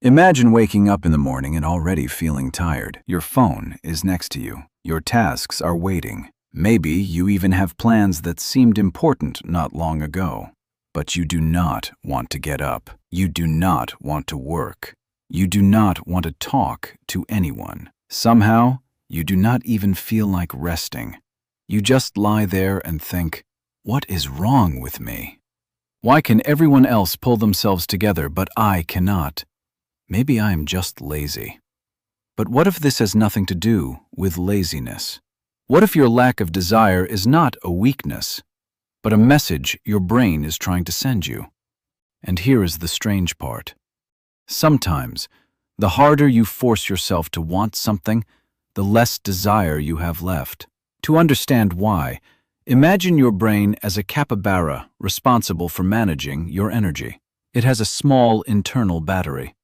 Imagine waking up in the morning and already feeling tired. Your phone is next to you. Your tasks are waiting. Maybe you even have plans that seemed important not long ago. But you do not want to get up. You do not want to work. You do not want to talk to anyone. Somehow, you do not even feel like resting. You just lie there and think, what is wrong with me? Why can everyone else pull themselves together, but I cannot? Maybe I am just lazy. But what if this has nothing to do with laziness? What if your lack of desire is not a weakness, but a message your brain is trying to send you? And here is the strange part. Sometimes, the harder you force yourself to want something, the less desire you have left. To understand why, imagine your brain as a capybara responsible for managing your energy. It has a small internal battery.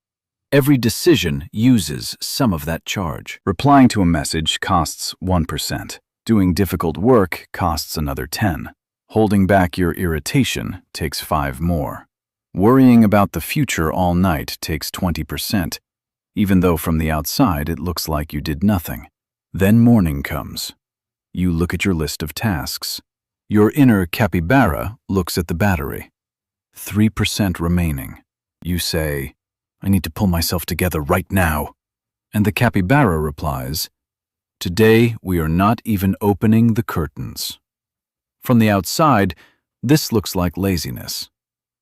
Every decision uses some of that charge. Replying to a message costs 1%. Doing difficult work costs another 10. Holding back your irritation takes 5 more. Worrying about the future all night takes 20%, even though from the outside it looks like you did nothing. Then morning comes. You look at your list of tasks. Your inner capybara looks at the battery. 3% remaining. You say, I need to pull myself together right now. And the capybara replies, today we are not even opening the curtains. From the outside, this looks like laziness.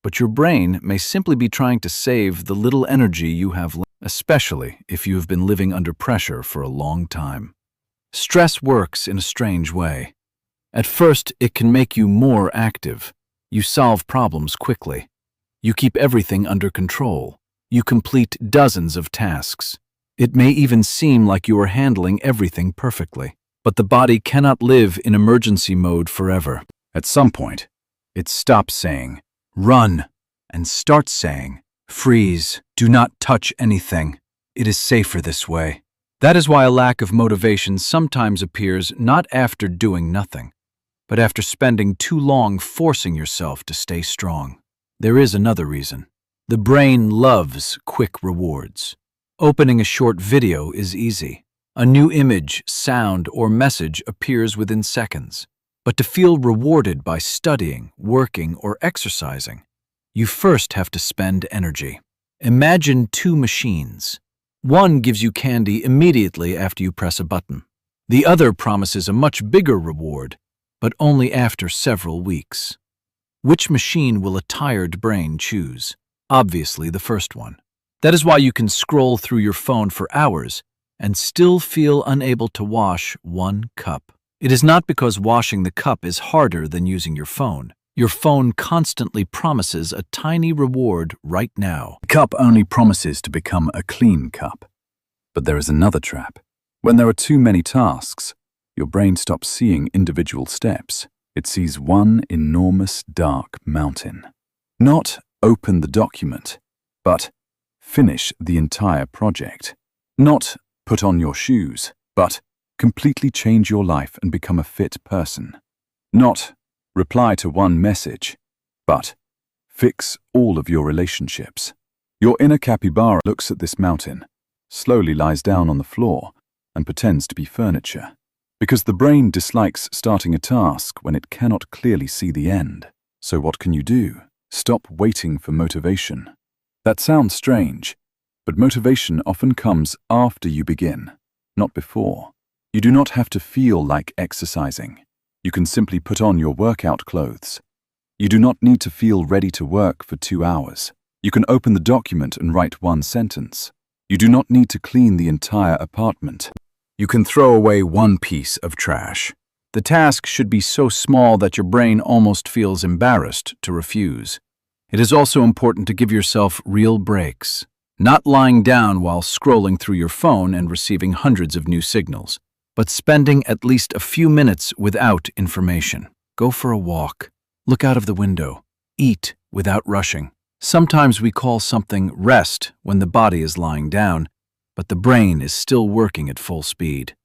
But your brain may simply be trying to save the little energy you have left, especially if you have been living under pressure for a long time. Stress works in a strange way. At first, it can make you more active. You solve problems quickly. You keep everything under control. You complete dozens of tasks. It may even seem like you are handling everything perfectly. But the body cannot live in emergency mode forever. At some point, it stops saying, run, and starts saying, freeze, do not touch anything. It is safer this way. That is why a lack of motivation sometimes appears not after doing nothing, but after spending too long forcing yourself to stay strong. There is another reason. The brain loves quick rewards. Opening a short video is easy. A new image, sound, or message appears within seconds. But to feel rewarded by studying, working, or exercising, you first have to spend energy. Imagine 2 machines. One gives you candy immediately after you press a button. The other promises a much bigger reward, but only after several weeks. Which machine will a tired brain choose? Obviously, the first one. That is why you can scroll through your phone for hours and still feel unable to wash 1 cup. It is not because washing the cup is harder than using your phone. Your phone constantly promises a tiny reward right now. The cup only promises to become a clean cup. But there is another trap. When there are too many tasks, your brain stops seeing individual steps. It sees one enormous dark mountain. Not open the document, but finish the entire project. Not put on your shoes, but completely change your life and become a fit person. Not reply to one message, but fix all of your relationships. Your inner capybara looks at this mountain, slowly lies down on the floor, and pretends to be furniture. Because the brain dislikes starting a task when it cannot clearly see the end. So what can you do? Stop waiting for motivation. That sounds strange, but motivation often comes after you begin, not before. You do not have to feel like exercising. You can simply put on your workout clothes. You do not need to feel ready to work for 2 hours. You can open the document and write 1 sentence. You do not need to clean the entire apartment. You can throw away 1 piece of trash. The task should be so small that your brain almost feels embarrassed to refuse. It is also important to give yourself real breaks, not lying down while scrolling through your phone and receiving hundreds of new signals, but spending at least a few minutes without information. Go for a walk, look out of the window, eat without rushing. Sometimes we call something rest when the body is lying down, but the brain is still working at full speed.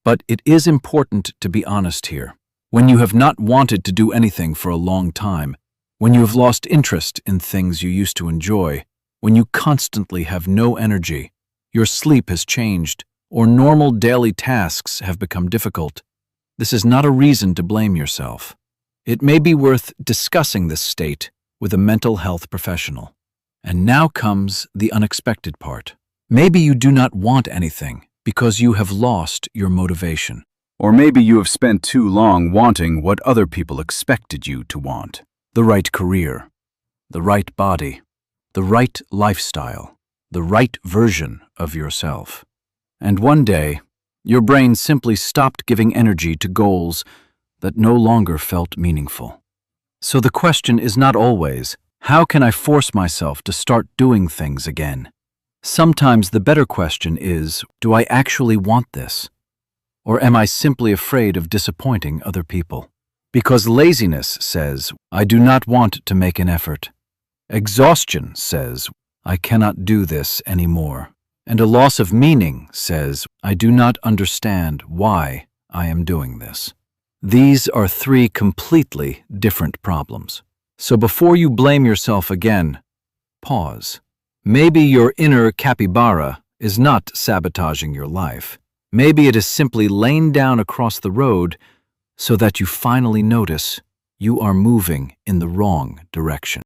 But it is important to be honest here. When you have not wanted to do anything for a long time, when you have lost interest in things you used to enjoy, when you constantly have no energy, your sleep has changed, or normal daily tasks have become difficult, this is not a reason to blame yourself. It may be worth discussing this state with a mental health professional. And now comes the unexpected part. Maybe you do not want anything because you have lost your motivation. Or maybe you have spent too long wanting what other people expected you to want. The right career, the right body, the right lifestyle, the right version of yourself. And one day, your brain simply stopped giving energy to goals that no longer felt meaningful. So the question is not always, how can I force myself to start doing things again? Sometimes the better question is, do I actually want this? Or am I simply afraid of disappointing other people? Because laziness says, I do not want to make an effort. Exhaustion says, I cannot do this anymore. And a loss of meaning says, I do not understand why I am doing this. These are three completely different problems. So before you blame yourself again, pause. Maybe your inner capybara is not sabotaging your life. Maybe it is simply laying down across the road so that you finally notice you are moving in the wrong direction.